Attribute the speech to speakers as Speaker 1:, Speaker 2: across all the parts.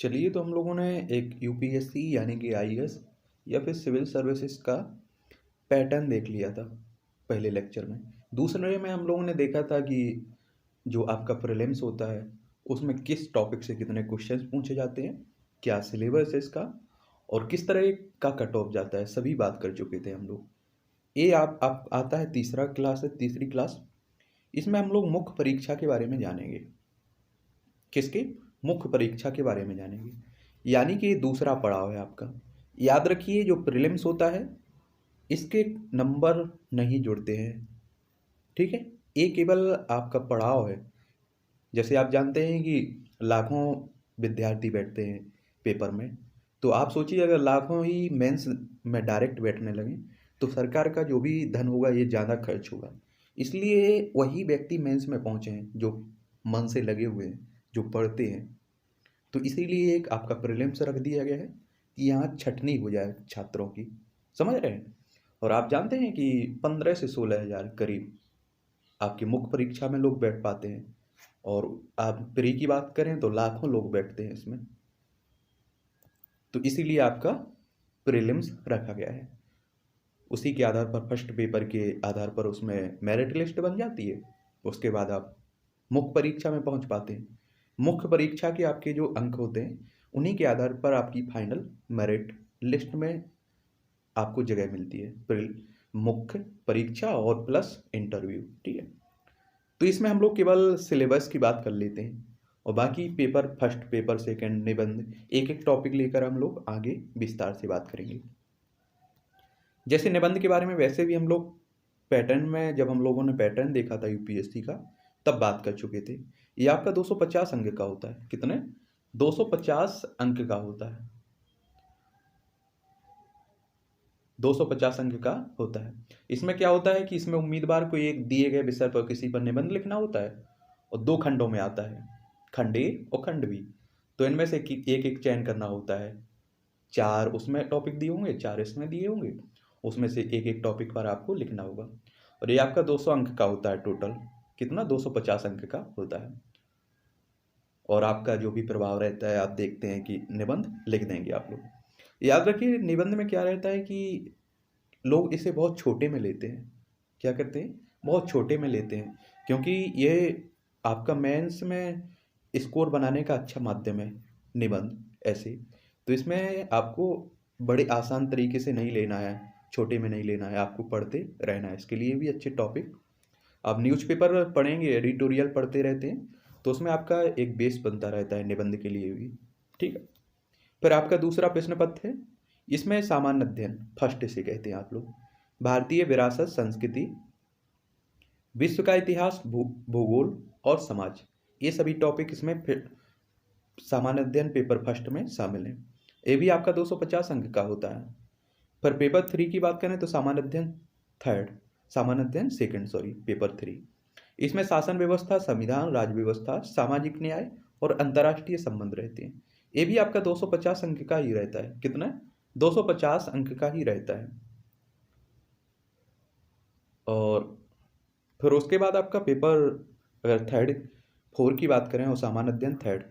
Speaker 1: चलिए, तो हम लोगों ने एक यूपीएससी यानी कि आईएएस या फिर सिविल सर्विसेज का पैटर्न देख लिया था पहले लेक्चर में। दूसरे में हम लोगों ने देखा था कि जो आपका प्रीलिम्स होता है उसमें किस टॉपिक से कितने क्वेश्चंस पूछे जाते हैं, क्या सिलेबस है इसका और किस तरह का कट ऑफ जाता है, सभी बात कर चुके थे हम लोग। ये आप आता है तीसरा क्लास है, तीसरी क्लास। इसमें हम लोग मुख्य परीक्षा के बारे में जानेंगे। किसके? मुख्य परीक्षा के बारे में जानेंगे, यानी कि ये दूसरा पड़ाव है आपका। याद रखिए, जो प्रीलिम्स होता है इसके नंबर नहीं जुड़ते हैं, ठीक है। ये केवल आपका पड़ाव है। जैसे आप जानते हैं कि लाखों विद्यार्थी बैठते हैं पेपर में, तो आप सोचिए अगर लाखों ही मेंस में डायरेक्ट बैठने लगे तो सरकार का जो भी धन होगा ये ज़्यादा खर्च होगा। इसलिए वही व्यक्ति मेंस में पहुंचे हैं जो मन से लगे हुए हैं, जो पढ़ते हैं। तो इसीलिए एक आपका प्रीलिम्स रख दिया गया है कि यहाँ छटनी हो जाए छात्रों की। समझ रहे हैं? और आप जानते हैं कि 15 से 16 हज़ार करीब आपकी मुख्य परीक्षा में लोग बैठ पाते हैं, और आप प्री की बात करें तो लाखों लोग बैठते हैं इसमें। तो इसीलिए आपका प्रीलिम्स रखा गया है। उसी के आधार पर, फर्स्ट पेपर के आधार पर उसमें मेरिट लिस्ट बन जाती है। उसके बाद आप मुख्य परीक्षा में पहुंच पाते हैं। मुख्य परीक्षा के आपके जो अंक होते हैं उन्हीं के आधार पर आपकी फाइनल मेरिट लिस्ट में आपको जगह मिलती है। मुख्य परीक्षा और प्लस इंटरव्यू, ठीक है। तो इसमें हम लोग केवल सिलेबस की बात कर लेते हैं और बाकी पेपर, फर्स्ट पेपर, सेकंड, निबंध, एक एक टॉपिक लेकर हम लोग आगे विस्तार से बात करेंगे। जैसे निबंध के बारे में वैसे भी हम लोग पैटर्न में, जब हम लोगों ने पैटर्न देखा था यूपीएससी का तब बात कर चुके थे। ये आपका 250 अंक का होता है। कितने? 250 अंक का होता है। 250 अंक का होता है। इसमें क्या होता है कि इसमें उम्मीदवार को एक दिए गए विषय पर किसी पर निबंध लिखना होता है और 2 खंडों में आता है, खंड ए और खंड बी। तो इनमें से एक एक चयन करना होता है। 4 उसमें टॉपिक दिए होंगे, 4 इसमें दिए होंगे, उसमें से एक एक टॉपिक पर आपको लिखना होगा। और ये आपका 200 अंक का होता है टोटल। कितना? 250 अंक का होता है। और आपका जो भी प्रभाव रहता है, आप देखते हैं कि निबंध लिख देंगे आप लोग। याद रखिए, निबंध में क्या रहता है कि लोग इसे बहुत छोटे में लेते हैं। क्या करते हैं? बहुत छोटे में लेते हैं, क्योंकि ये आपका मेंस में स्कोर बनाने का अच्छा माध्यम है निबंध ऐसे। तो इसमें आपको बड़े आसान तरीके से नहीं लेना है, छोटे में नहीं लेना है, आपको पढ़ते रहना है। इसके लिए भी अच्छे टॉपिक, आप न्यूज़पेपर पढ़ेंगे, एडिटोरियल पढ़ते रहते हैं तो उसमें आपका एक बेस बनता रहता है निबंध के लिए भी, ठीक है। फिर आपका दूसरा प्रश्न पत्र है। इसमें सामान्य अध्ययन, फर्स्ट से कहते हैं आप लोग, भारतीय विरासत, संस्कृति, विश्व का इतिहास, भूगोल और समाज, ये सभी टॉपिक इसमें फिर सामान्य अध्ययन पेपर फर्स्ट में शामिल है। ये भी आपका 250 अंक का होता है। पर पेपर 3 की बात करें तो सामान्य अध्ययन थर्ड, सामान्य अध्ययन सेकंड, सॉरी, पेपर 3। इसमें शासन व्यवस्था, संविधान, राज्य व्यवस्था, सामाजिक न्याय और अंतर्राष्ट्रीय संबंध रहते हैं। ये भी आपका 250 अंक का ही रहता है। कितना? 250 अंक का ही रहता है। और फिर उसके बाद आपका पेपर, अगर थर्ड 4 की बात करें और सामान्य अध्ययन थर्ड,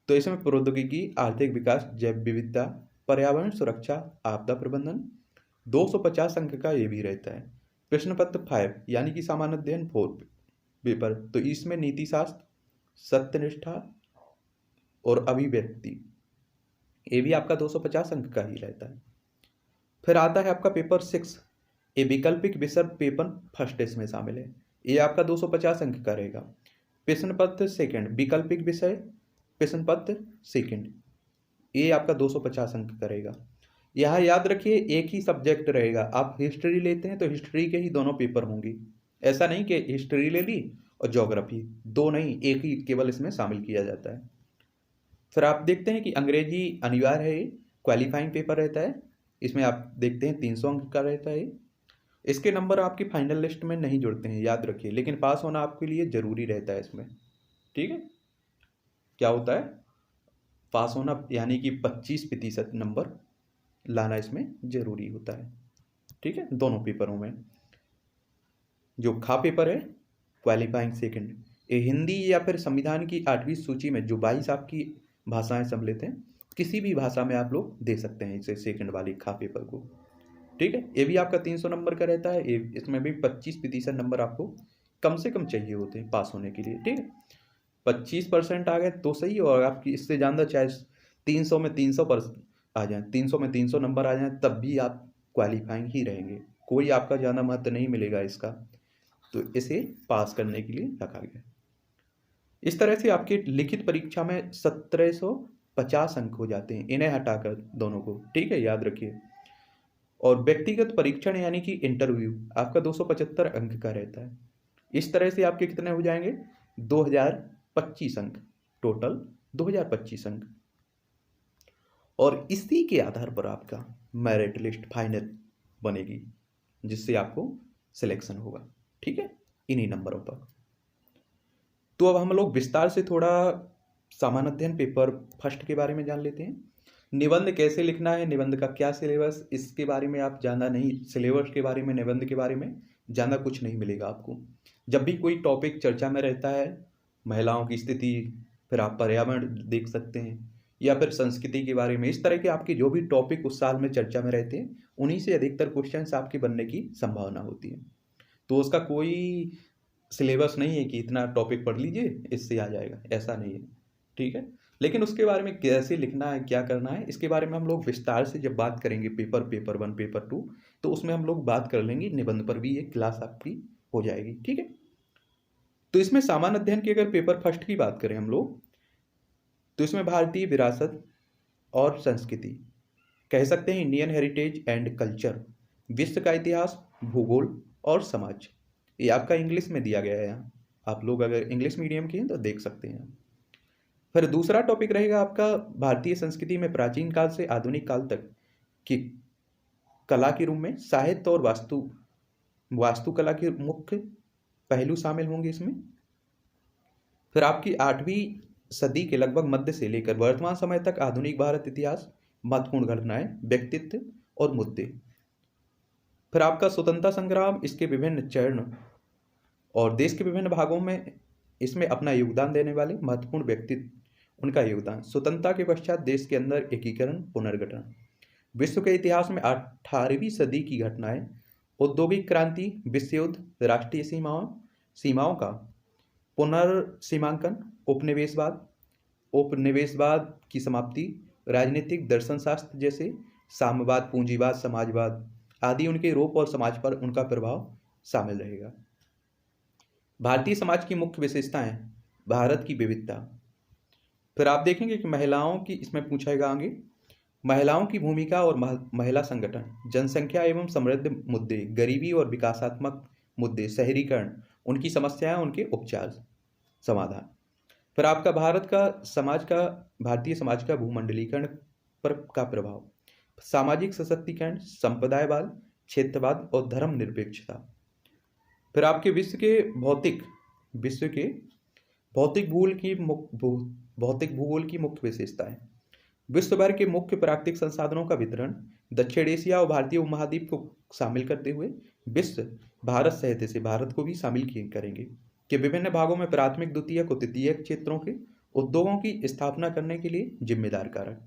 Speaker 1: तो इसमें प्रौद्योगिकी, आर्थिक विकास, जैव विविधता, पर्यावरण सुरक्षा, आपदा प्रबंधन, 250 अंक का ये भी रहता है। प्रश्न पत्र 5 यानी कि सामान्य अध्ययन 4 पेपर, तो इसमें नीति शास्त्र, सत्यनिष्ठा और अभिव्यक्ति, ये भी आपका 250 अंक का ही रहता है। फिर आता है आपका पेपर 6, ये वैकल्पिक विषय पेपर फर्स्ट इसमें शामिल है। ये आपका 250 अंक का रहेगा। प्रश्न पत्र सेकंड, वैकल्पिक विषय प्रश्न पत्र सेकंड, ये आपका 250 अंक का रहेगा। यहाँ याद रखिए, एक ही सब्जेक्ट रहेगा। आप हिस्ट्री लेते हैं तो हिस्ट्री के ही दोनों पेपर होंगे। ऐसा नहीं कि हिस्ट्री ले ली और ज्योग्राफी, दो नहीं, एक ही केवल इसमें शामिल किया जाता है। फिर आप देखते हैं कि अंग्रेजी अनिवार्य है, क्वालिफाइंग पेपर रहता है। इसमें आप देखते हैं 300 अंक का रहता है। इसके नंबर आपकी फाइनल लिस्ट में नहीं जुड़ते हैं, याद रखिए, लेकिन पास होना आपके लिए ज़रूरी रहता है इसमें, ठीक है। क्या होता है? पास होना, यानी कि 25% नंबर लाना इसमें ज़रूरी होता है, ठीक है, दोनों पेपरों में। जो खा पेपर है, क्वालिफाइंग सेकंड, ये हिंदी या फिर संविधान की 8वीं सूची में जो 22 आपकी भाषाएं सम्मिलित हैं। किसी भी भाषा में आप लोग दे सकते हैं इसे, सेकंड वाली खा पेपर को। ठीक है, ये भी आपका 300 नंबर का रहता है। इसमें भी 25% नंबर आपको कम से कम चाहिए होते हैं पास होने के लिए। ठीक है, 25% आ गए तो सही, और आपकी इससे ज़्यादा चाहे 300 में 300 पर आ जाए, 300 में 300 नंबर आ जाए, तब भी आप क्वालिफाइंग ही रहेंगे, कोई आपका ज़्यादा महत्व नहीं मिलेगा इसका। तो इसे पास करने के लिए रखा गया। इस तरह से आपकी लिखित परीक्षा में 1750 अंक हो जाते हैं, इन्हें हटाकर दोनों को। ठीक है, याद रखिए। और व्यक्तिगत परीक्षण यानी कि इंटरव्यू आपका 275 अंक का रहता है। इस तरह से आपके कितने हो जाएंगे, 2025 अंक, टोटल 2025 अंक। और इसी के आधार पर आपका मेरिट लिस्ट फाइनल बनेगी, जिससे आपको सिलेक्शन होगा। ठीक है, इन्हीं नंबरों पर। तो अब हम लोग विस्तार से थोड़ा सामान्य अध्ययन पेपर फर्स्ट के बारे में जान लेते हैं। निबंध कैसे लिखना है, निबंध का क्या सिलेबस, इसके बारे में आप ज़्यादा नहीं, सिलेबस के बारे में, निबंध के बारे में ज़्यादा कुछ नहीं मिलेगा आपको। जब भी कोई टॉपिक चर्चा में रहता है, महिलाओं की स्थिति, फिर आप पर्यावरण देख सकते हैं, या फिर संस्कृति के बारे में, इस तरह के आपके जो भी टॉपिक उस साल में चर्चा में रहते हैं, उन्हीं से अधिकतर क्वेश्चंस आपके बनने की संभावना होती है। तो उसका कोई सिलेबस नहीं है कि इतना टॉपिक पढ़ लीजिए इससे आ जाएगा, ऐसा नहीं है। ठीक है, लेकिन उसके बारे में कैसे लिखना है, क्या करना है, इसके बारे में हम लोग विस्तार से जब बात करेंगे पेपर 1, पेपर 2, तो उसमें हम लोग बात कर लेंगे। निबंध पर भी एक क्लास आपकी हो जाएगी। ठीक है, तो इसमें सामान्य अध्ययन की अगर पेपर फर्स्ट की बात करें हम लोग, तो इसमें भारतीय विरासत और संस्कृति, कह सकते हैं इंडियन हेरिटेज एंड कल्चर, विश्व का इतिहास, भूगोल और समाज, ये आपका इंग्लिश में दिया गया है यहाँ। आप लोग अगर इंग्लिश मीडियम के हैं तो देख सकते हैं। फिर दूसरा टॉपिक रहेगा आपका भारतीय संस्कृति में प्राचीन काल से आधुनिक काल तक की कला के रूप में साहित्य और वास्तुकला के मुख्य पहलू शामिल होंगे इसमें। फिर आपकी 8वीं सदी के लगभग मध्य से लेकर वर्तमान समय तक आधुनिक भारत इतिहास, महत्वपूर्ण घटनाएं, व्यक्तित्व और मुद्दे। फिर आपका स्वतंत्रता संग्राम, इसके विभिन्न चरण और देश के विभिन्न भागों में इसमें अपना योगदान देने वाले महत्वपूर्ण व्यक्तित्व, उनका योगदान। स्वतंत्रता के पश्चात देश के अंदर एकीकरण, पुनर्गठन। विश्व के इतिहास में 18वीं सदी की घटनाएं, औद्योगिक क्रांति, विश्व युद्ध, राष्ट्रीय सीमाओं का पुनर्सीमांकन, उपनिवेशवाद की समाप्ति, राजनीतिक दर्शनशास्त्र जैसे साम्यवाद, पूंजीवाद, समाजवाद आदि, उनके रूप और समाज पर उनका प्रभाव शामिल रहेगा। भारतीय समाज की मुख्य विशेषताएं, भारत की विविधता। फिर आप देखेंगे कि महिलाओं की, इसमें पूछेगा आगे, महिलाओं की भूमिका और महिला संगठन, जनसंख्या एवं समृद्धि मुद्दे, गरीबी और विकासात्मक मुद्दे, शहरीकरण, उनकी समस्याएं, उनके उपचार, समाधान। फिर आपका भारतीय समाज का भूमंडलीकरण पर का प्रभाव, सामाजिक सशक्तिकरण, संप्रदायवाद, क्षेत्रवाद और धर्मनिरपेक्षता। फिर आपके विश्व के भौतिक भूगोल की मुख्य विशेषताएं, विश्व भर के मुख्य प्राकृतिक संसाधनों का वितरण, दक्षिण एशिया और भारतीय उपमहाद्वीप को शामिल करते हुए विश्व भारत सहित इसे भारत को भी शामिल करेंगे कि विभिन्न भागों में प्राथमिक, द्वितीयक और तृतीयक क्षेत्रों के उद्योगों की स्थापना करने के लिए जिम्मेदार कारक।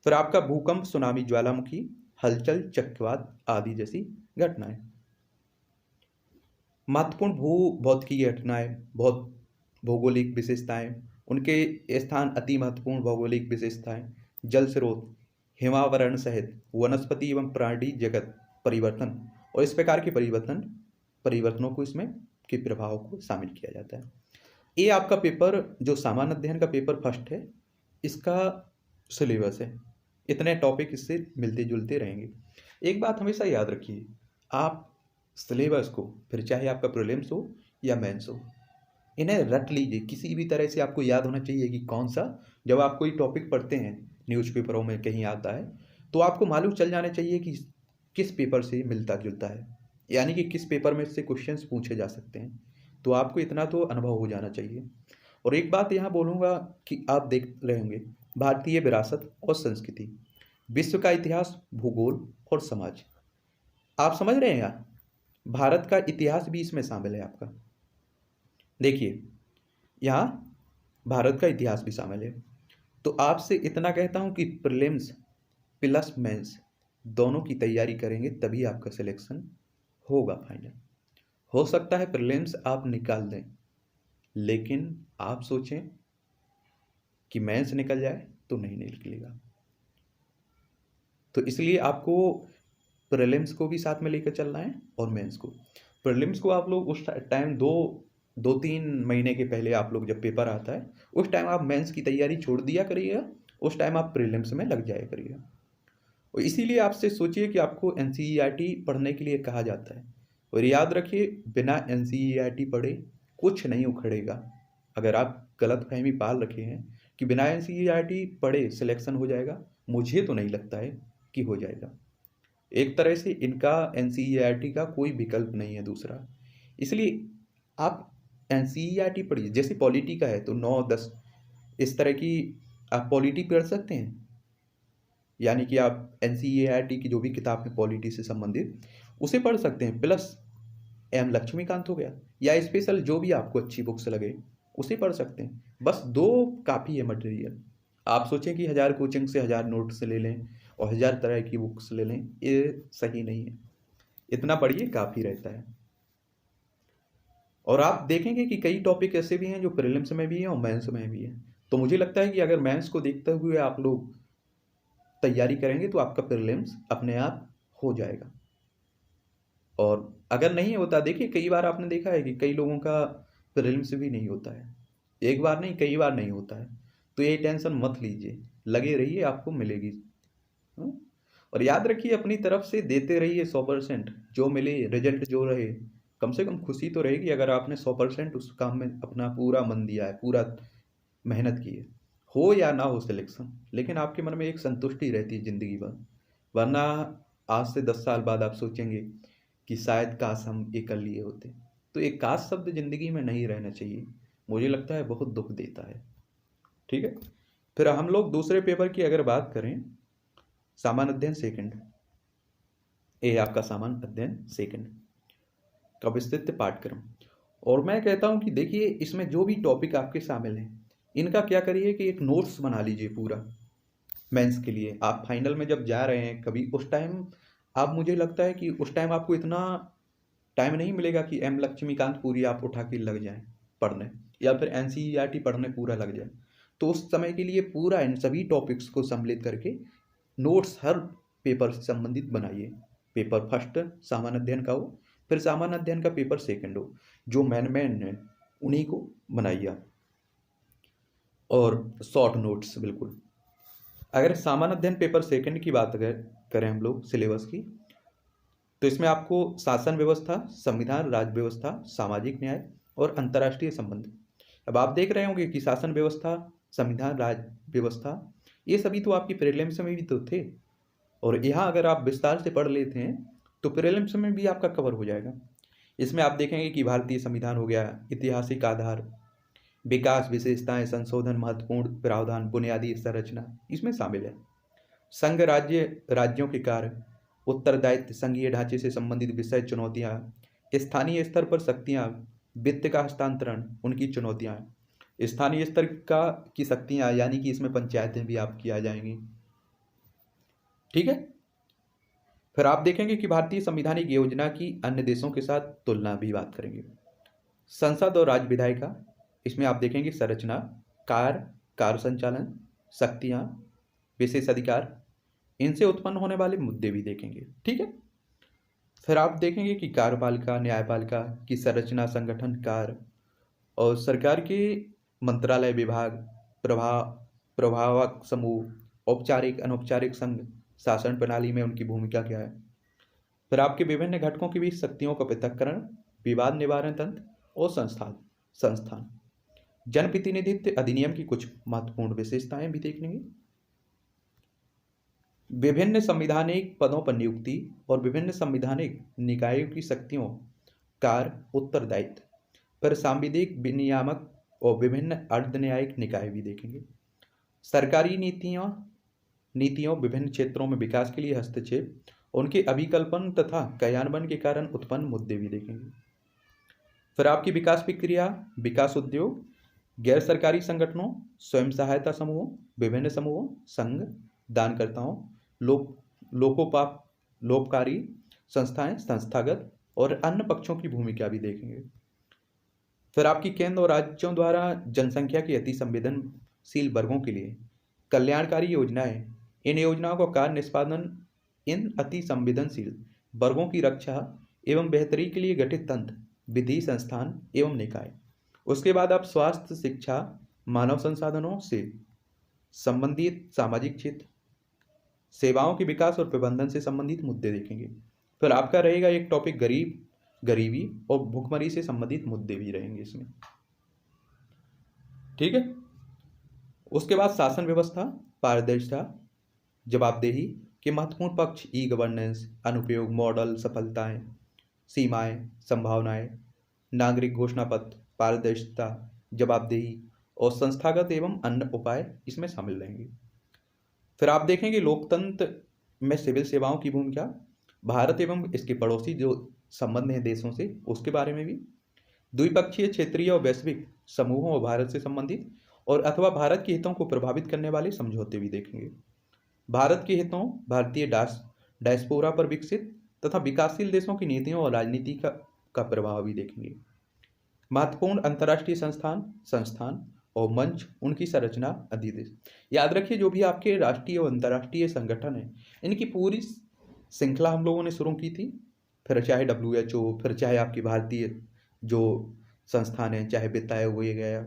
Speaker 1: फिर आपका भूकंप, सुनामी, ज्वालामुखी, हलचल, चक्रवात आदि जैसी घटनाएं। महत्वपूर्ण भौतिकी घटनाएं, भौगोलिक विशेषताएं, उनके स्थान, अति महत्वपूर्ण भौगोलिक विशेषताएं, जल स्रोत, हिमावरण सहित वनस्पति एवं प्राणी जगत परिवर्तन, और इस प्रकार के परिवर्तनों को इसमें के प्रभाव को शामिल किया जाता है। ये आपका पेपर, जो सामान्य अध्ययन का पेपर फर्स्ट है, इसका सिलेबस है। इतने टॉपिक इससे मिलते जुलते रहेंगे। एक बात हमेशा याद रखिए, आप सिलेबस को, फिर चाहे आपका प्रीलिम्स हो या मेंस हो, इन्हें रट लीजिए। किसी भी तरह से आपको याद होना चाहिए कि कौन सा, जब आप कोई टॉपिक पढ़ते हैं, न्यूज़पेपरों में कहीं आता है, तो आपको मालूम चल जाना चाहिए कि किस पेपर से मिलता जुलता है, यानी कि किस पेपर में से क्वेश्चंस पूछे जा सकते हैं। तो आपको इतना तो अनुभव हो जाना चाहिए। और एक बात यहाँ बोलूँगा कि आप देख रहे होंगे, भारतीय विरासत और संस्कृति, विश्व का इतिहास, भूगोल और समाज। आप समझ रहे हैं यहाँ भारत का इतिहास भी इसमें शामिल है आपका। देखिए, यहाँ भारत का इतिहास भी शामिल है। तो आपसे इतना कहता हूँ कि प्रीलिम्स प्लस मेंस दोनों की तैयारी करेंगे तभी आपका सिलेक्शन होगा फाइनल। हो सकता है प्रीलिम्स आप निकाल दें, लेकिन आप सोचें कि मेंस निकल जाए तो नहीं निकलेगा। तो इसलिए आपको प्रीलिम्स को भी साथ में लेकर चलना है और मेंस को। प्रीलिम्स को आप लोग उस टाइम दो तीन महीने के पहले आप लोग जब पेपर आता है उस टाइम आप मेंस की तैयारी छोड़ दिया करिएगा, उस टाइम आप प्रीलिम्स में लग जाया करिएगा। और इसीलिए आपसे सोचिए कि आपको एनसीईआरटी पढ़ने के लिए कहा जाता है, और याद रखिए बिना एनसीईआरटी पढ़े कुछ नहीं उखड़ेगा। अगर आप गलत फहमी पाल रखे हैं कि बिना एनसीईआरटी पढ़े सिलेक्शन हो जाएगा, मुझे तो नहीं लगता है कि हो जाएगा। एक तरह से इनका एनसीईआरटी का कोई विकल्प नहीं है दूसरा। इसलिए आप एनसीईआरटी पढ़िए। जैसे पॉलिटी का है तो 9-10 इस तरह की आप पॉलिटी पढ़ सकते हैं, यानी कि आप एनसीईआरटी की जो भी किताब है पॉलिटी से संबंधित उसे पढ़ सकते हैं। प्लस एम लक्ष्मीकांत हो गया, या स्पेशल जो भी आपको अच्छी बुक्स लगे उसे पढ़ सकते हैं। बस 2 काफ़ी है मटेरियल। आप सोचें कि 1000 कोचिंग से 1000 नोट्स ले लें और 1000 तरह की बुक्स ले लें, ये सही नहीं है। इतना पढ़िए काफ़ी रहता है। और आप देखेंगे कि कई टॉपिक ऐसे भी हैं जो प्रीलिम्स में भी हैं और मेंस में भी हैं। तो मुझे लगता है कि अगर मेंस को देखते हुए आप लोग तैयारी करेंगे तो आपका प्रीलिम्स अपने आप हो जाएगा। और अगर नहीं होता, देखिए कई बार आपने देखा है कि कई लोगों का प्रीलिम्स भी नहीं होता है, एक बार नहीं कई बार नहीं होता है। तो ये टेंशन मत लीजिए, लगे रहिए, आपको मिलेगी। हाँ? और याद रखिए अपनी तरफ से देते रहिए 100%, जो मिले रिजल्ट जो रहे कम से कम खुशी तो रहेगी अगर आपने 100% उस काम में अपना पूरा मन दिया है, पूरा मेहनत की है। हो या ना हो सिलेक्शन, लेकिन आपके मन में एक संतुष्टि रहती है ज़िंदगी भर। वरना आज से 10 साल बाद आप सोचेंगे कि शायद काश हम ये कर लिए होते। तो एक काश शब्द ज़िंदगी में नहीं रहना चाहिए, मुझे लगता है बहुत दुख देता है। ठीक है, फिर हम लोग दूसरे पेपर की अगर बात करें, सामान्य अध्ययन सेकंड, ये आपका सामान्य अध्ययन सेकंड का विस्तृत पाठ्यक्रम। और मैं कहता हूं कि देखिए इसमें जो भी टॉपिक आपके शामिल हैं इनका क्या करिए कि एक नोट्स बना लीजिए पूरा मेंस के लिए। आप फाइनल में जब जा रहे हैं कभी उस टाइम, आप मुझे लगता है कि उस टाइम आपको इतना टाइम नहीं मिलेगा कि एम लक्ष्मीकांत पूरी आप उठा के लग जाएं पढ़ने, या फिर एनसीईआरटी पढ़ने पूरा लग जाए। तो उस समय के लिए पूरा इन सभी टॉपिक्स को सम्मिलित करके नोट्स हर पेपर से संबंधित बनाइए। पेपर फर्स्ट सामान्य अध्ययन का हो, फिर सामान्य अध्ययन का पेपर सेकंड हो, जो मैन है उन्हीं को बनाइए आप। और शॉर्ट नोट्स बिल्कुल। अगर सामान्य अध्ययन पेपर सेकंड की बात अगर करें हम लोग सिलेबस की, तो इसमें आपको शासन व्यवस्था, संविधान, राज्य व्यवस्था, सामाजिक न्याय और अंतर्राष्ट्रीय संबंध। अब आप देख रहे होंगे कि शासन व्यवस्था, संविधान, राज्य व्यवस्था, ये सभी तो आपकी प्रीलिम्स में भी तो थे, और यहाँ अगर आप विस्तार से पढ़ लेते हैं तो प्रीलिम्स में भी आपका कवर हो जाएगा। इसमें आप देखेंगे कि भारतीय संविधान हो गया, ऐतिहासिक आधार, विकास, विशेषताएं, संशोधन, महत्वपूर्ण प्रावधान, बुनियादी संरचना इसमें शामिल है। संघ राज्य, राज्यों के कार्य, उत्तरदायित्व, संघीय ढांचे से संबंधित विषय, चुनौतियां, स्थानीय स्तर पर शक्तियां, वित्त का हस्तांतरण, उनकी चुनौतियां। स्थानीय स्तर का की शक्तियां यानी कि इसमें पंचायतें भी आपकी आ जाएंगी। ठीक है, फिर आप देखेंगे कि भारतीय संवैधानिक योजना की अन्य देशों के साथ तुलना भी बात करेंगे। संसद और राज्य विधायिका, इसमें आप देखेंगे संरचना, कार्य संचालन, शक्तियां, विशेष अधिकार, इनसे उत्पन्न होने वाले मुद्दे भी देखेंगे। ठीक है, फिर आप देखेंगे कि कार्यपालिका, न्यायपालिका की संरचना, संगठन, कार्य और सरकार के मंत्रालय, विभाग, प्रभावक समूह, औपचारिक अनौपचारिक संघ, शासन प्रणाली में उनकी भूमिका क्या है। फिर आपके विभिन्न घटकों के बीच शक्तियों का पृथक्करण, विवाद निवारण तंत्र और संस्थान, जनप्रतिनिधित्व अधिनियम की कुछ महत्वपूर्ण विशेषताएं भी देखेंगे। विभिन्न संवैधानिक पदों पर नियुक्ति और विभिन्न संवैधानिक निकायों की शक्तियों, कार्य, उत्तरदायित्व, पर सांविधिक विनियामक और विभिन्न अर्धन्यायिक निकाय भी देखेंगे। सरकारी नीतियों विभिन्न क्षेत्रों में विकास के लिए हस्तक्षेप, उनके अभिकल्पन तथा क्रियान्वयन के कारण उत्पन्न मुद्दे भी देखेंगे। फिर आपकी विकास प्रक्रिया, विकास उद्योग, गैर सरकारी संगठनों, स्वयं सहायता समूहों, विभिन्न समूहों, संघ, दानकर्ताओं, लोकोपकारी संस्थाएं, संस्थागत और अन्य पक्षों की भूमिका भी देखेंगे। फिर आपकी केंद्र और राज्यों द्वारा जनसंख्या के अति संवेदनशील वर्गों के लिए कल्याणकारी योजनाएं, इन योजनाओं का कार्य निष्पादन इन अति संवेदनशील वर्गों की रक्षा एवं बेहतरी के लिए गठित तंत्र, विधि, संस्थान एवं निकाय। उसके बाद आप स्वास्थ्य, शिक्षा, मानव संसाधनों से संबंधित सामाजिक क्षेत्र, सेवाओं के विकास और प्रबंधन से संबंधित मुद्दे देखेंगे। फिर आपका रहेगा एक टॉपिक गरीबी और भुखमरी से संबंधित मुद्दे भी रहेंगे इसमें। ठीक है। उसके बाद शासन व्यवस्था, पारदर्शिता, जवाबदेही के महत्वपूर्ण पक्ष, ई गवर्नेंस, अनुप्रयोग, मॉडल, सफलताएं, सीमाएं, संभावनाएं, नागरिक घोषणा पत्र, पारदर्शिता, जवाबदेही और संस्थागत एवं अन्य उपाय इसमें शामिल रहेंगे। फिर आप देखेंगे लोकतंत्र में सिविल सेवाओं की भूमिका, भारत एवं इसके पड़ोसी जो संबंध हैं देशों से उसके बारे में भी, द्विपक्षीय, क्षेत्रीय और वैश्विक समूहों और भारत से संबंधित और अथवा भारत के हितों को प्रभावित करने वाले समझौते भी देखेंगे। भारत के हितों, भारतीय डायस्पोरा पर विकसित तथा विकासशील देशों की नीतियों और राजनीति का प्रभाव भी देखेंगे। महत्वपूर्ण अंतर्राष्ट्रीय संस्थान और मंच, उनकी संरचना, अधिदेश। याद रखिए जो भी आपके राष्ट्रीय और अंतर्राष्ट्रीय संगठन है इनकी पूरी श्रृंखला हम लोगों ने शुरू की थी। फिर चाहे WHO, फिर चाहे आपकी भारतीय जो संस्थान है, चाहे वित्त आयोग हो गया,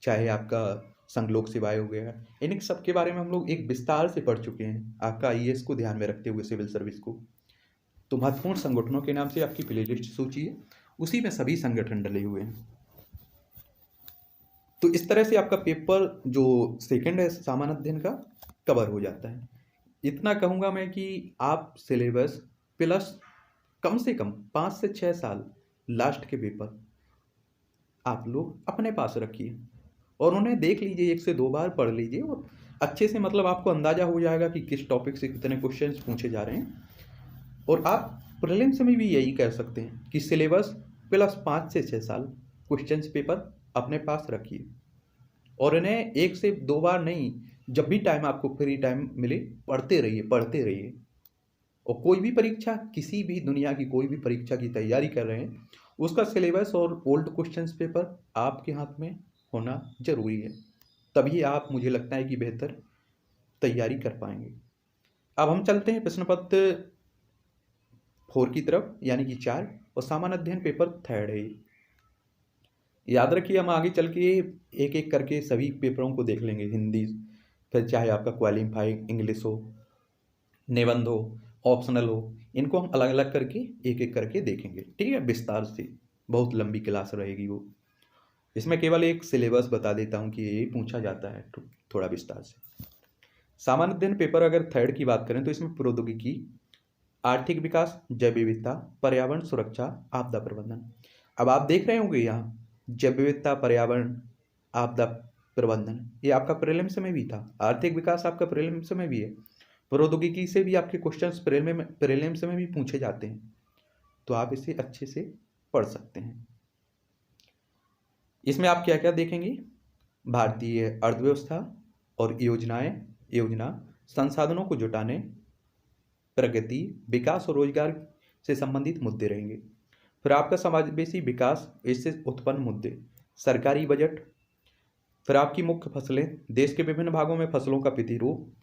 Speaker 1: चाहे आपका संघ लोक सेवाएं हो गया, इन सब के बारे में हम लोग एक विस्तार से पढ़ चुके हैं आपका IAS को ध्यान में रखते हुए, सिविल सर्विस को। तो महत्वपूर्ण संगठनों के नाम से आपकी प्लेलिस्ट सूची है, उसी में सभी संगठन डले हुए हैं। तो इस तरह से आपका पेपर जो सेकंड है सामान्य अध्ययन का कवर हो जाता है। इतना कहूँगा मैं कि आप सिलेबस प्लस कम से कम 5 से 6 साल लास्ट के पेपर आप लोग अपने पास रखिए और उन्हें देख लीजिए, 1 से 2 बार पढ़ लीजिए और अच्छे से मतलब आपको अंदाजा हो जाएगा कि किस टॉपिक से कितने क्वेश्चंस पूछे जा रहे हैं। और आप प्रीलिम्स में भी यही कह सकते हैं कि सिलेबस प्लस 5 से 6 साल क्वेश्चंस पेपर अपने पास रखिए और इन्हें 1 से 2 बार नहीं, जब भी टाइम आपको फ्री टाइम मिले पढ़ते रहिए। और कोई भी परीक्षा, किसी भी दुनिया की कोई भी परीक्षा की तैयारी कर रहे हैं, उसका सिलेबस और ओल्ड क्वेश्चंस पेपर आपके हाथ में होना जरूरी है, तभी आप, मुझे लगता है कि बेहतर तैयारी कर पाएंगे। अब हम चलते हैं प्रश्न पत्र 4 की तरफ, यानी कि 4, और सामान्य अध्ययन पेपर 3 है। याद रखिए हम आगे चल के एक एक करके सभी पेपरों को देख लेंगे। हिंदी, फिर चाहे आपका क्वालिफाइंग इंग्लिश हो, निबंध हो, ऑप्शनल हो, इनको हम अलग अलग करके एक एक करके देखेंगे। ठीक है, विस्तार से, बहुत लंबी क्लास रहेगी वो। इसमें केवल एक सिलेबस बता देता हूँ कि ये पूछा जाता है थोड़ा विस्तार से। सामान्य अध्ययन पेपर अगर 3 की बात करें तो इसमें प्रौद्योगिकी, आर्थिक विकास, जैव विविधता, पर्यावरण सुरक्षा, आपदा प्रबंधन। अब आप देख रहे होंगे यहाँ जैव विविधता, पर्यावरण, आपदा प्रबंधन, ये आपका प्रीलिम्स में भी था। आर्थिक विकास आपका प्रीलिम्स में भी है। प्रौद्योगिकी से भी आपके क्वेश्चंस प्रीलिम्स में भी पूछे जाते हैं, तो आप इसे अच्छे से पढ़ सकते हैं। इसमें आप क्या क्या देखेंगे? भारतीय अर्थव्यवस्था और योजना संसाधनों को जुटाने, प्रगति, विकास और रोजगार से संबंधित मुद्दे रहेंगे। फिर आपका समावेशी विकास, इससे उत्पन्न मुद्दे, सरकारी बजट, फिर आपकी मुख्य फसलें, देश के विभिन्न भागों में फसलों का प्रतिरूप,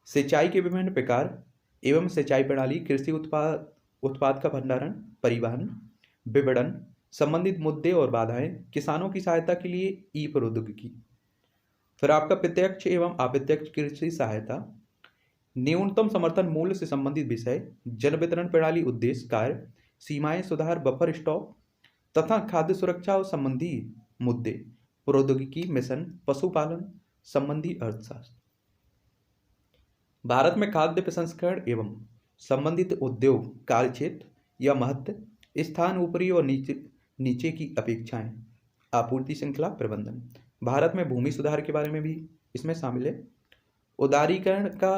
Speaker 1: सिंचाई के विभिन्न प्रकार एवं सिंचाई प्रणाली, कृषि उत्पाद का भंडारण, परिवहन, विपणन संबंधित मुद्दे और बाधाएं, किसानों की सहायता के लिए ई प्रौद्योगिकी। फिर आपका प्रत्यक्ष एवं अप्रत्यक्ष कृषि सहायता, न्यूनतम समर्थन मूल्य से संबंधित विषय, जन वितरण प्रणाली उद्देश्य कार्य, सीमाएं सुधार, बफर स्टॉक तथा खाद्य सुरक्षा और संबंधी मुद्दे, प्रौद्योगिकी मिशन, पशुपालन संबंधी अर्थशास्त्र। भारत में खाद्य प्रसंस्करण एवं संबंधित उद्योग कार्य क्षेत्र या महत्व, स्थान, ऊपरी और नीचे की अपेक्षाएं, आपूर्ति श्रृंखला प्रबंधन। भारत में भूमि सुधार के बारे में भी इसमें शामिल है। उदारीकरण का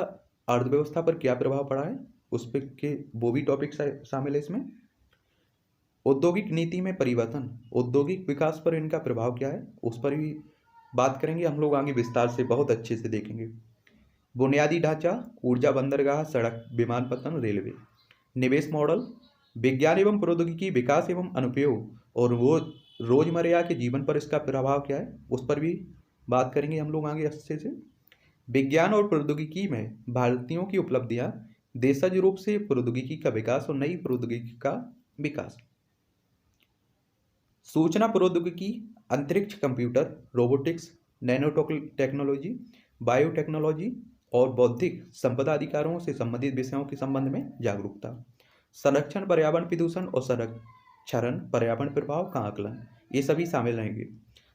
Speaker 1: अर्थव्यवस्था पर क्या प्रभाव पड़ा है, उस पर के वो भी टॉपिक शामिल है इसमें। औद्योगिक नीति में परिवर्तन, औद्योगिक विकास पर इनका प्रभाव क्या है, उस पर भी बात करेंगे हम लोग आगे विस्तार से, बहुत अच्छे से देखेंगे। बुनियादी ढांचा, ऊर्जा, बंदरगाह, सड़क, विमानपत्तन, रेलवे। निवेश मॉडल, विज्ञान एवं प्रौद्योगिकी विकास एवं अनुप्रयोग और वो रोजमर्रा के जीवन पर इसका प्रभाव क्या है, उस पर भी बात करेंगे हम लोग आगे अच्छे से। विज्ञान और प्रौद्योगिकी में भारतीयों की उपलब्धियां, देशज रूप से प्रौद्योगिकी का विकास और नई प्रौद्योगिकी का विकास। सूचना प्रौद्योगिकी, अंतरिक्ष, computer, robotics, nano technology, biotechnology और बौद्धिक संपदा अधिकारों से संबंधित विषयों के संबंध में जागरूकता। संरक्षण, पर्यावरण प्रदूषण और संरक्षण, पर्यावरण प्रभाव का आकलन, ये सभी शामिल रहेंगे।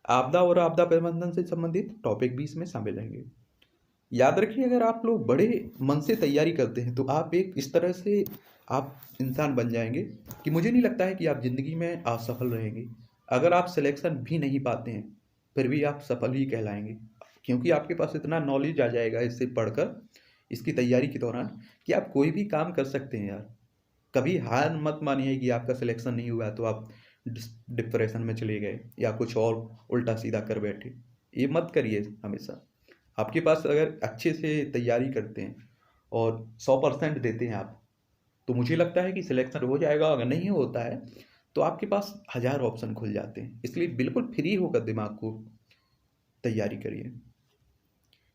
Speaker 1: आपदा और आपदा प्रबंधन से संबंधित टॉपिक भी इसमें शामिल रहेंगे। याद रखिए, अगर आप लोग बड़े मन से तैयारी करते हैं तो आप एक इस तरह से आप इंसान बन जाएंगे कि मुझे नहीं लगता है कि आप जिंदगी में असफल रहेंगे। अगर आप सिलेक्शन भी नहीं पाते हैं फिर भी आप सफल ही कहलाएंगे, क्योंकि आपके पास इतना नॉलेज आ जाएगा इससे पढ़कर, इसकी तैयारी के दौरान, कि आप कोई भी काम कर सकते हैं यार। कभी हार मत मानिए कि आपका सिलेक्शन नहीं हुआ तो आप डिप्रेशन में चले गए या कुछ और उल्टा सीधा कर बैठे। ये मत करिए। हमेशा आपके पास अगर अच्छे से तैयारी करते हैं और 100% देते हैं आप, तो मुझे लगता है कि सिलेक्शन हो जाएगा। अगर नहीं होता है तो आपके पास 1000 ऑप्शन खुल जाते हैं। इसलिए बिल्कुल फ्री होकर दिमाग को तैयारी करिए।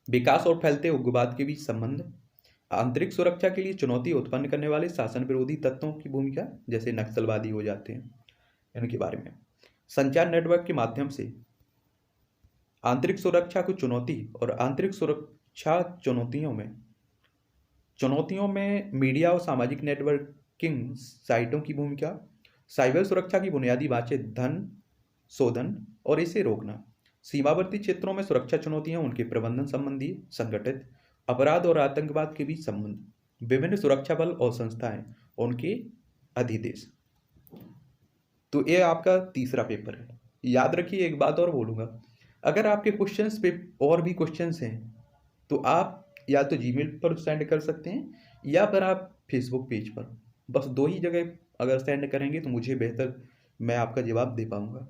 Speaker 1: विकास और फैलते उग्रवाद के बीच संबंध, आंतरिक सुरक्षा के लिए चुनौती उत्पन्न करने वाले शासन विरोधी तत्वों की भूमिका, जैसे नक्सलवादी हो जाते हैं, इनके बारे में। संचार नेटवर्क के माध्यम से आंतरिक सुरक्षा को चुनौती और आंतरिक सुरक्षा चुनौतियों में मीडिया और सामाजिक नेटवर्किंग साइटों की भूमिका। साइबर सुरक्षा की बुनियादी बातें, धन शोधन और इसे रोकना। सीमावर्ती क्षेत्रों में सुरक्षा चुनौतियां, उनके प्रबंधन संबंधी, संगठित अपराध और आतंकवाद के बीच संबंध, विभिन्न सुरक्षा बल और संस्थाएं, उनके अधिदेश। तो ये आपका तीसरा पेपर है। याद रखिए, एक बात और बोलूंगा, अगर आपके क्वेश्चंस पे और भी क्वेश्चंस हैं तो आप या तो जीमेल पर सेंड कर सकते हैं या फिर आप फेसबुक पेज पर, बस 2 ही जगह अगर सेंड करेंगे तो मुझे बेहतर, मैं आपका जवाब दे पाऊंगा।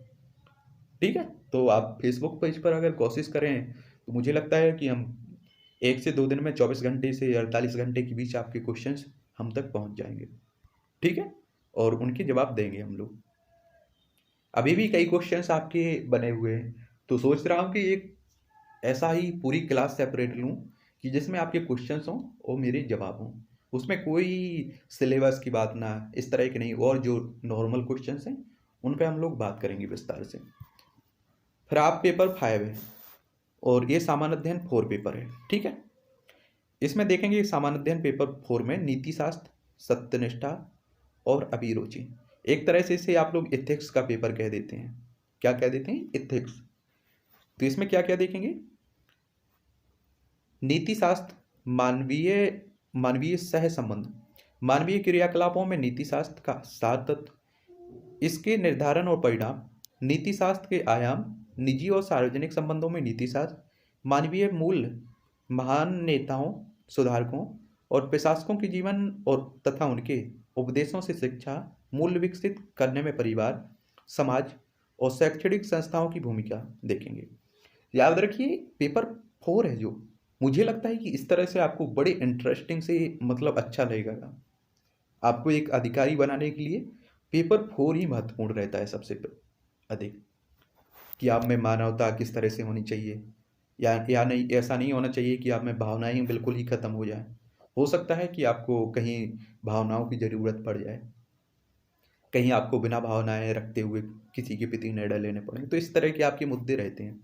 Speaker 1: ठीक है, तो आप फेसबुक पेज पर अगर कोशिश करें तो मुझे लगता है कि हम 1 से 2 दिन में 24 घंटे से 48 घंटे के बीच आपके क्वेश्चंस हम तक पहुंच जाएंगे। ठीक है, और उनके जवाब देंगे हम लोग। अभी भी कई क्वेश्चंस आपके बने हुए हैं, तो सोच रहा हूँ कि एक ऐसा ही पूरी क्लास सेपरेट लूँ कि जिसमें आपके क्वेश्चंस हों और मेरे जवाब हों। उसमें कोई सिलेबस की बात ना, इस तरह की नहीं, और जो नॉर्मल क्वेश्चंस हैं उन पे हम लोग बात करेंगे विस्तार से। फिर आप पेपर 5 है और ये सामान्य अध्ययन 4 पेपर है। ठीक है, इसमें देखेंगे सामान्य अध्ययन पेपर 4 में नीति शास्त्र, सत्यनिष्ठा और अभिरुचि। एक तरह से इसे आप लोग इथिक्स का पेपर कह देते हैं। क्या कह देते हैं? इथिक्स। तो इसमें क्या क्या देखेंगे? नीति शास्त्र, मानवीय सह संबंध, मानवीय क्रियाकलापों में नीति शास्त्र का सार तत्व, इसके निर्धारण और परिणाम, नीति शास्त्र के आयाम, निजी और सार्वजनिक संबंधों में नीति शास्त्र, मानवीय मूल्य, महान नेताओं, सुधारकों और प्रशासकों के जीवन और तथा उनके उपदेशों से शिक्षा मूल्य विकसित करने में परिवार, समाज और शैक्षणिक संस्थाओं की भूमिका देखेंगे। याद रखिए, पेपर 4 है, जो मुझे लगता है कि इस तरह से आपको बड़े इंटरेस्टिंग से, मतलब अच्छा लगेगा। आपको एक अधिकारी बनाने के लिए पेपर 4 ही महत्वपूर्ण रहता है सबसे अधिक, कि आप में मानवता किस तरह से होनी चाहिए, या नहीं, ऐसा नहीं होना चाहिए कि आप में भावनाएं बिल्कुल ही खत्म हो जाए। हो सकता है कि आपको कहीं भावनाओं की ज़रूरत पड़ जाए, कहीं आपको बिना भावनाएं रखते हुए किसी के प्रति निर्णय लेने पड़े। तो इस तरह के आपके मुद्दे रहते हैं,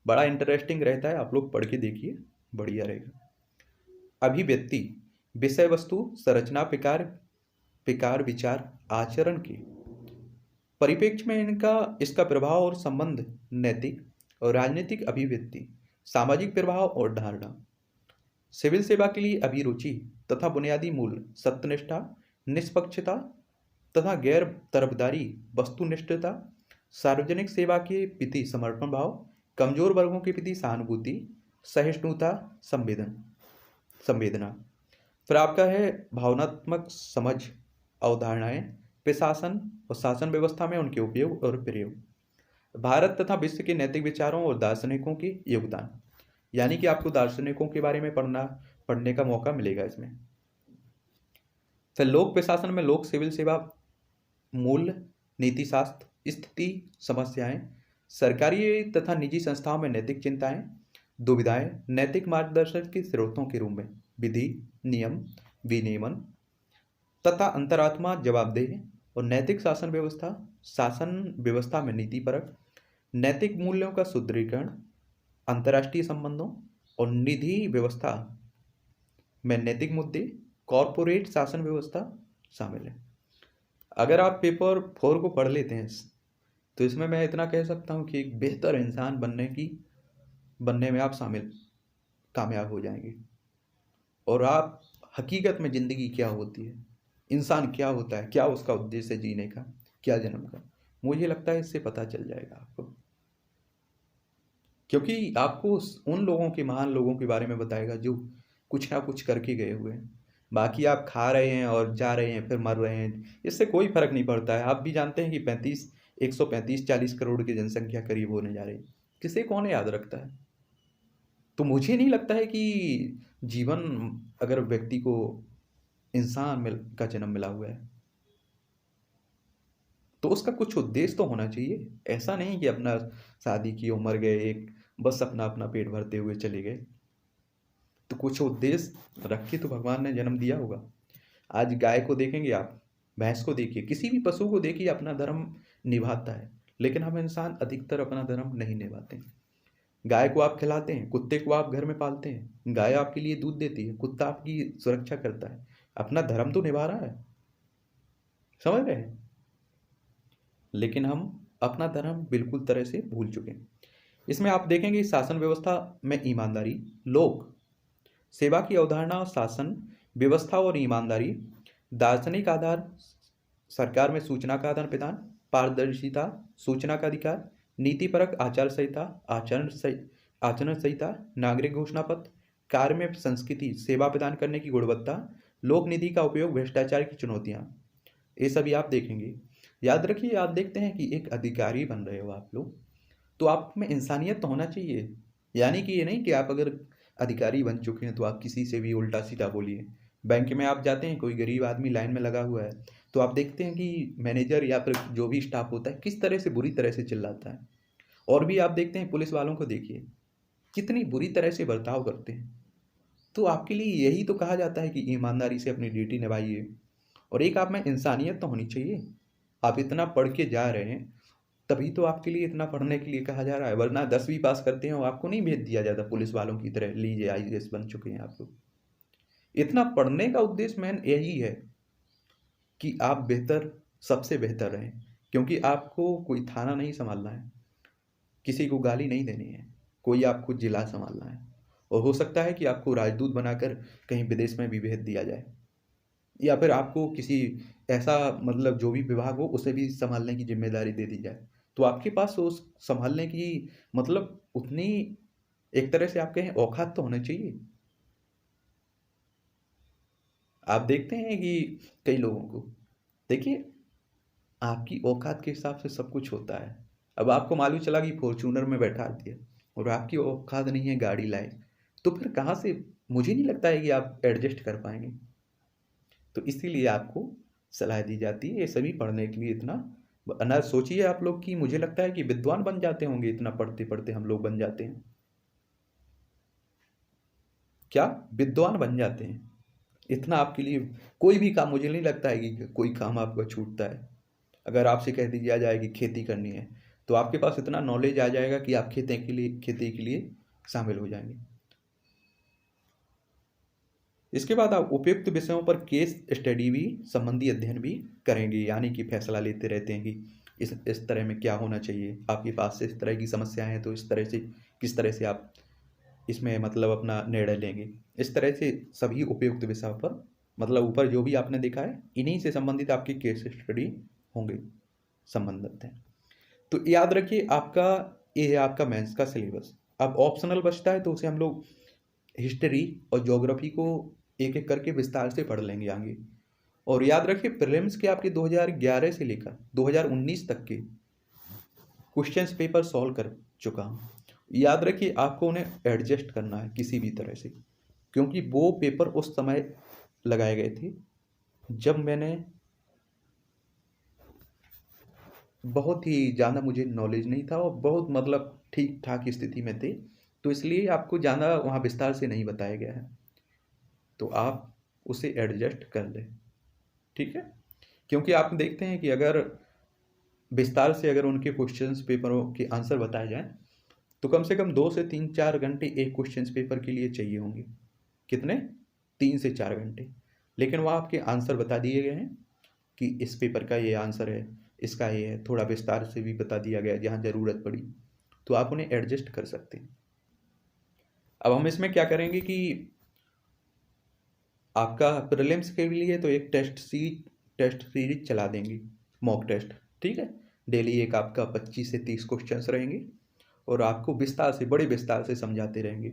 Speaker 1: बड़ा इंटरेस्टिंग रहता है। आप लोग पढ़ के देखिए, बढ़िया रहेगा। अभिव्यक्ति, विषय वस्तु, संरचना, विकार, विचार, आचरण के परिप्रेक्ष्य में इसका प्रभाव और संबंध, नैतिक और राजनीतिक अभिव्यक्ति, सामाजिक प्रभाव और धारणा, सिविल सेवा के लिए अभिरुचि तथा बुनियादी मूल्य, सत्यनिष्ठा, निष्पक्षता तथा गैर तरफदारी, वस्तुनिष्ठता, सार्वजनिक सेवा के प्रति समर्पण भाव, कमजोर वर्गों के प्रति सहानुभूति, सहिष्णुता, संवेदना। फिर आपका है भावनात्मक समझ, अवधारणाएं, प्रशासन और शासन व्यवस्था में उनके उपयोग और प्रयोग, भारत तथा विश्व के नैतिक विचारों और दार्शनिकों के योगदान, यानी कि आपको दार्शनिकों के बारे में पढ़ने का मौका मिलेगा इसमें। फिर लोक प्रशासन में लोक सिविल सेवा, मूल्य, नीति शास्त्र, स्थिति, समस्याएं, सरकारी तथा निजी संस्थाओं में नैतिक चिंताएं, दुविधाएं, नैतिक मार्गदर्शन के स्रोतों के रूप में विधि, नियम, विनियमन तथा अंतरात्मा, जवाबदेही और नैतिक शासन व्यवस्था में नीति परक, नैतिक मूल्यों का सुदृढ़ीकरण, अंतर्राष्ट्रीय संबंधों और निधि व्यवस्था में नैतिक मुद्दे, कॉरपोरेट शासन व्यवस्था शामिल है। अगर आप पेपर 4 को पढ़ लेते हैं तो इसमें मैं इतना कह सकता हूँ कि एक बेहतर इंसान बनने में आप कामयाब हो जाएंगे। और आप हकीकत में ज़िंदगी क्या होती है, इंसान क्या होता है, क्या उसका उद्देश्य है जीने का, क्या जन्म का, मुझे लगता है इससे पता चल जाएगा आपको। क्योंकि आपको उन लोगों के, महान लोगों के बारे में बताएगा जो कुछ ना कुछ करके गए हुए हैं। बाकी आप खा रहे हैं और जा रहे हैं फिर मर रहे हैं, इससे कोई फर्क नहीं पड़ता है। आप भी जानते हैं कि 135-40 करोड़ की जनसंख्या करीब होने जा रही है, किसे कौन याद रखता है। तो मुझे नहीं लगता है कि जीवन, अगर व्यक्ति को का जन्म मिला हुआ है तो उसका कुछ उद्देश्य तो होना चाहिए। ऐसा नहीं कि अपना शादी की उम्र गए, एक बस अपना अपना पेट भरते हुए चले गए। तो कुछ उद्देश्य रख के तो भगवान ने जन्म दिया होगा। आज गाय को देखेंगे आप, भैंस को देखिए, किसी भी पशु को देखिए, अपना धर्म निभाता है। लेकिन हम इंसान अधिकतर अपना धर्म नहीं निभाते। गाय को आप खिलाते हैं, कुत्ते को आप घर में पालते हैं, गाय आपके लिए दूध देती है, कुत्ता आपकी सुरक्षा करता है, अपना धर्म तो निभा रहा है, समझ रहे हैं। लेकिन हम अपना धर्म बिल्कुल तरह से भूल चुके हैं। इसमें आप देखेंगे शासन व्यवस्था में ईमानदारी, लोक सेवा की अवधारणा, शासन व्यवस्था और ईमानदारी, दार्शनिक आधार, सरकार में सूचना का आदान प्रदान, पारदर्शिता, सूचना का अधिकार, नीतिपरक आचार संहिता, आचरण संहिता, नागरिक घोषणा पत्र, कार्य में संस्कृति, सेवा प्रदान करने की गुणवत्ता, लोक निधि का उपयोग, भ्रष्टाचार की चुनौतियां, ये सभी आप देखेंगे। याद रखिए, आप देखते हैं कि एक अधिकारी बन रहे हो आप लोग, तो आप में इंसानियत तो होना चाहिए। यानी कि ये नहीं कि आप अगर अधिकारी बन चुके हैं तो आप किसी से भी उल्टा सीधा बोलिए। बैंक में आप जाते हैं, कोई गरीब आदमी लाइन में लगा हुआ है, तो आप देखते हैं कि मैनेजर या फिर जो भी स्टाफ होता है किस तरह से बुरी तरह से चिल्लाता है। और भी आप देखते हैं पुलिस वालों को देखिए, कितनी बुरी तरह से बर्ताव करते हैं। तो आपके लिए यही तो कहा जाता है कि ईमानदारी से अपनी ड्यूटी निभाइए, और एक आप में इंसानियत तो होनी चाहिए। आप इतना पढ़ के जा रहे हैं, तभी तो आपके लिए इतना पढ़ने के लिए कहा जा रहा है, वरना 10वीं पास करते हैं और आपको नहीं भेज दिया जाता पुलिस वालों की तरह, लीजिए IAS बन चुके हैं आप लोग। इतना पढ़ने का उद्देश्य मैन यही है कि आप सबसे बेहतर रहें, क्योंकि आपको कोई थाना नहीं संभालना है, किसी को गाली नहीं देनी है, कोई आपको जिला संभालना है। और हो सकता है कि आपको राजदूत बनाकर कहीं विदेश में भी भेज दिया जाए, या फिर आपको किसी ऐसा मतलब जो भी विभाग हो उसे भी संभालने की जिम्मेदारी दे दी जाए। तो आपके पास उस संभालने की मतलब उतनी, एक तरह से आप कहें, औकात तो होना चाहिए। आप देखते हैं कि कई लोगों को, देखिए, आपकी औकात के हिसाब से सब कुछ होता है। अब आपको मालूम चला कि फॉर्च्यूनर में बैठा दिया और आपकी औकात नहीं है गाड़ी लाए, तो फिर कहाँ से, मुझे नहीं लगता है कि आप एडजस्ट कर पाएंगे। तो इसीलिए आपको सलाह दी जाती है ये सभी पढ़ने के लिए। इतना ना सोचिए आप लोग कि मुझे लगता है कि विद्वान बन जाते होंगे, इतना पढ़ते पढ़ते हम लोग बन जाते हैं, क्या विद्वान बन जाते हैं। इतना आपके लिए कोई भी काम, मुझे नहीं लगता है कि कोई काम आपका छूटता है। अगर आपसे कह दिया जाए कि खेती करनी है, तो आपके पास इतना नॉलेज आ जाएगा कि आप खेती के लिए शामिल हो जाएंगे। इसके बाद आप उपयुक्त विषयों पर केस स्टडी भी, संबंधी अध्ययन भी करेंगे, यानी कि फैसला लेते रहते हैं कि इस तरह में क्या होना चाहिए, आपके पास से इस तरह की समस्याएं हैं तो इस तरह से किस तरह से आप इसमें मतलब अपना निर्णय लेंगे। इस तरह से सभी उपयुक्त विषयों पर, मतलब ऊपर जो भी आपने देखा है, इन्हीं से संबंधित आपकी केस स्टडी होंगे, संबंधित हैं। तो याद रखिए, ये है आपका मेंस का सिलेबस। अब ऑप्शनल बचता है तो उसे हम लोग हिस्ट्री और ज्योग्राफी को एक एक करके विस्तार से पढ़ लेंगे आगे। और याद रखिए, प्रीलिम्स के आपके 2011 से लेकर 2019 तक के क्वेश्चंस पेपर सॉल्व कर चुका हूँ। याद रखिए आपको उन्हें एडजस्ट करना है किसी भी तरह से, क्योंकि वो पेपर उस समय लगाए गए थे जब मैंने बहुत ही ज़्यादा मुझे नॉलेज नहीं था और बहुत मतलब ठीक ठाक स्थिति में थे, तो इसलिए आपको ज़्यादा वहाँ विस्तार से नहीं बताया गया है, तो आप उसे एडजस्ट कर लें, ठीक है। क्योंकि आप देखते हैं कि अगर विस्तार से अगर उनके क्वेश्चंस पेपरों के आंसर बताए जाएं तो कम से कम 2 से 3-4 घंटे एक क्वेश्चंस पेपर के लिए चाहिए होंगे। कितने? 3 से 4 घंटे। लेकिन वहाँ आपके आंसर बता दिए गए हैं कि इस पेपर का ये आंसर है, इसका ये है, थोड़ा विस्तार से भी बता दिया गया है जहाँ ज़रूरत पड़ी, तो आप उन्हें एडजस्ट कर सकते हैं। अब हम इसमें क्या करेंगे कि आपका प्रीलिम्स के लिए तो एक टेस्ट सीरीज चला देंगे, मॉक टेस्ट, ठीक है। डेली एक आपका 25 से 30 क्वेश्चंस रहेंगे और आपको विस्तार से, बड़े विस्तार से समझाते रहेंगे।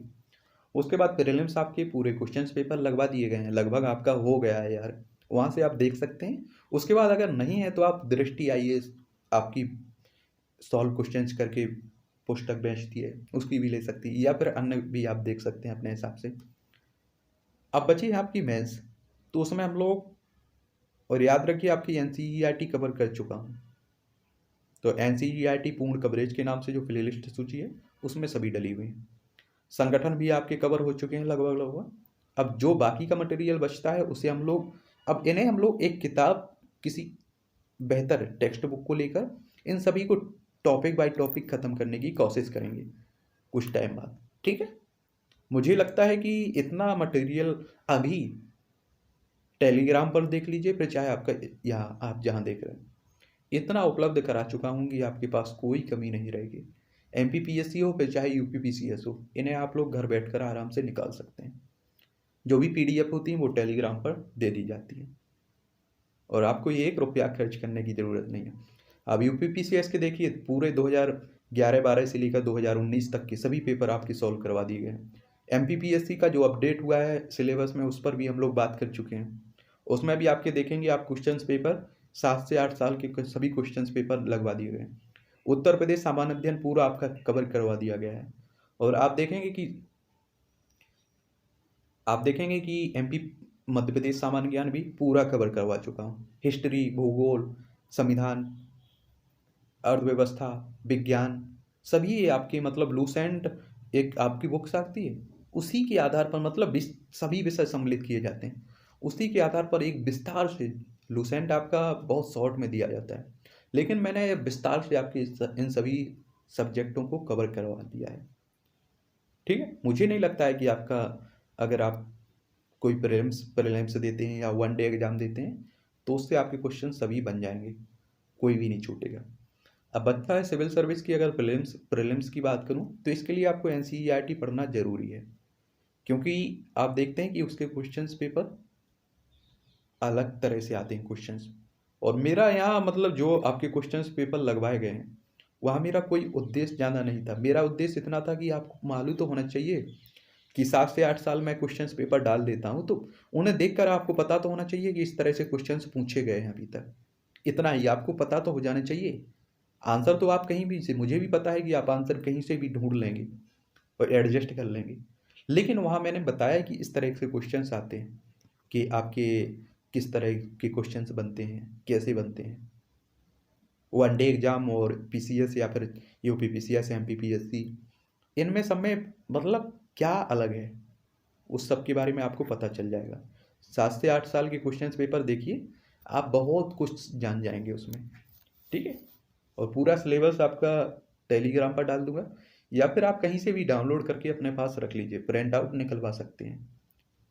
Speaker 1: उसके बाद प्रीलिम्स आपके पूरे क्वेश्चंस पेपर लगवा दिए गए हैं, लगभग आपका हो गया है यार, वहाँ से आप देख सकते हैं। उसके बाद अगर नहीं है तो आप दृष्टि आईएएस आपकी सॉल्व क्वेश्चंस करके पुस्तक बेचती है, उसकी भी ले सकती है, या फिर अन्य भी आप देख सकते हैं अपने हिसाब से। अब बची है आपकी मेंस, तो उसमें हम लोग, और याद रखिए आपकी एनसीईआरटी कवर कर चुका हूँ, तो एनसीईआरटी पूर्ण कवरेज के नाम से जो प्लेलिस्ट सूची है उसमें सभी डली हुई हैं। संगठन भी आपके कवर हो चुके हैं लगभग लगभग। अब जो बाकी का मटेरियल बचता है उसे हम लोग, अब इन्हें हम लोग एक किताब, किसी बेहतर टेक्स्ट बुक को लेकर इन सभी को टॉपिक बाय टॉपिक ख़त्म करने की कोशिश करेंगे कुछ टाइम बाद, ठीक है। मुझे लगता है कि इतना मटेरियल अभी टेलीग्राम पर देख लीजिए, फिर चाहे आपका यहाँ आप जहाँ देख रहे हैं, इतना उपलब्ध करा चुका हूँ कि आपके पास कोई कमी नहीं रहेगी। एमपीपीएससी हो फिर चाहे यूपीपीसीएस हो, इन्हें आप लोग घर बैठकर आराम से निकाल सकते हैं। जो भी पीडीएफ होती हैं वो टेलीग्राम पर दे दी जाती है और आपको ये 1 रुपया खर्च करने की ज़रूरत नहीं है। अब यूपीपीसीएस के देखिए पूरे 2011-12 से लेकर 2019 तक के सभी पेपर आपके सॉल्व करवा दिए गए हैं। एमपीपीएससी का जो अपडेट हुआ है सिलेबस में, उस पर भी हम लोग बात कर चुके हैं। उसमें भी आपके देखेंगे आप क्वेश्चंस पेपर 7 से 8 साल के सभी क्वेश्चंस पेपर लगवा दिए गए हैं। उत्तर प्रदेश सामान्य अध्ययन पूरा आपका कवर करवा दिया गया है और आप देखेंगे कि एमपी मध्य प्रदेश सामान्य ज्ञान भी पूरा कवर करवा चुका हूँ। हिस्ट्री, भूगोल, संविधान, अर्थव्यवस्था, विज्ञान, सभी ये आपके मतलब लूसेंट एक आपकी बुक्स आती है, उसी के आधार पर मतलब सभी विषय सम्मिलित किए जाते हैं, उसी के आधार पर एक विस्तार से लूसेंट आपका बहुत शॉर्ट में दिया जाता है, लेकिन मैंने विस्तार से आपके इन सभी सब्जेक्टों को कवर करवा दिया है, ठीक है। मुझे नहीं लगता है कि आपका, अगर आप कोई प्रीलिम्स देते हैं या 1 डे एग्जाम देते हैं तो उससे आपके क्वेश्चन सभी बन जाएंगे, कोई भी नहीं छूटेगा। अब बचता है सिविल सर्विस की, अगर प्रीलिम्स की बात करूं तो इसके लिए आपको एनसीईआरटी पढ़ना जरूरी है, क्योंकि आप देखते हैं कि उसके क्वेश्चंस पेपर अलग तरह से आते हैं क्वेश्चंस। और मेरा यहाँ मतलब जो आपके क्वेश्चंस पेपर लगवाए गए हैं वहाँ मेरा कोई उद्देश्य ज़्यादा नहीं था। मेरा उद्देश्य इतना था कि आपको मालूम तो होना चाहिए कि 7 से 8 साल मैं क्वेश्चंस पेपर डाल देता हूँ, तो उन्हें देखकर आपको पता तो होना चाहिए कि इस तरह से क्वेश्चंस पूछे गए हैं अभी तक। इतना ही आपको पता तो हो जाना चाहिए। आंसर तो आप कहीं भी से, मुझे भी पता है कि आप आंसर कहीं से भी ढूंढ लेंगे और एडजस्ट कर लेंगे, लेकिन वहाँ मैंने बताया कि इस तरह से क्वेश्चंस आते हैं कि आपके किस तरह के क्वेश्चंस बनते हैं, कैसे बनते हैं। 1 डे एग्जाम और पीसीएस या फिर यूपीपीसीएस, एमपीपीएससी, इनमें सब में मतलब क्या अलग है उस सब के बारे में आपको पता चल जाएगा। 7 से 8 साल के क्वेश्चंस पेपर देखिए, आप बहुत कुछ जान जाएंगे उसमें, ठीक है। और पूरा सिलेबस आपका टेलीग्राम पर डाल दूंगा, या फिर आप कहीं से भी डाउनलोड करके अपने पास रख लीजिए, प्रिंट आउट निकलवा सकते हैं,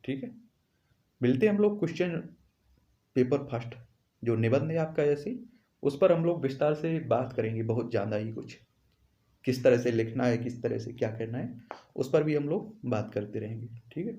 Speaker 1: ठीक है। मिलते हैं हम लोग क्वेश्चन पेपर फर्स्ट, जो निबंध है आपका ऐसे, उस पर हम लोग विस्तार से बात करेंगे, बहुत ज़्यादा ही कुछ, किस तरह से लिखना है, किस तरह से क्या करना है, उस पर भी हम लोग बात करते रहेंगे, ठीक है।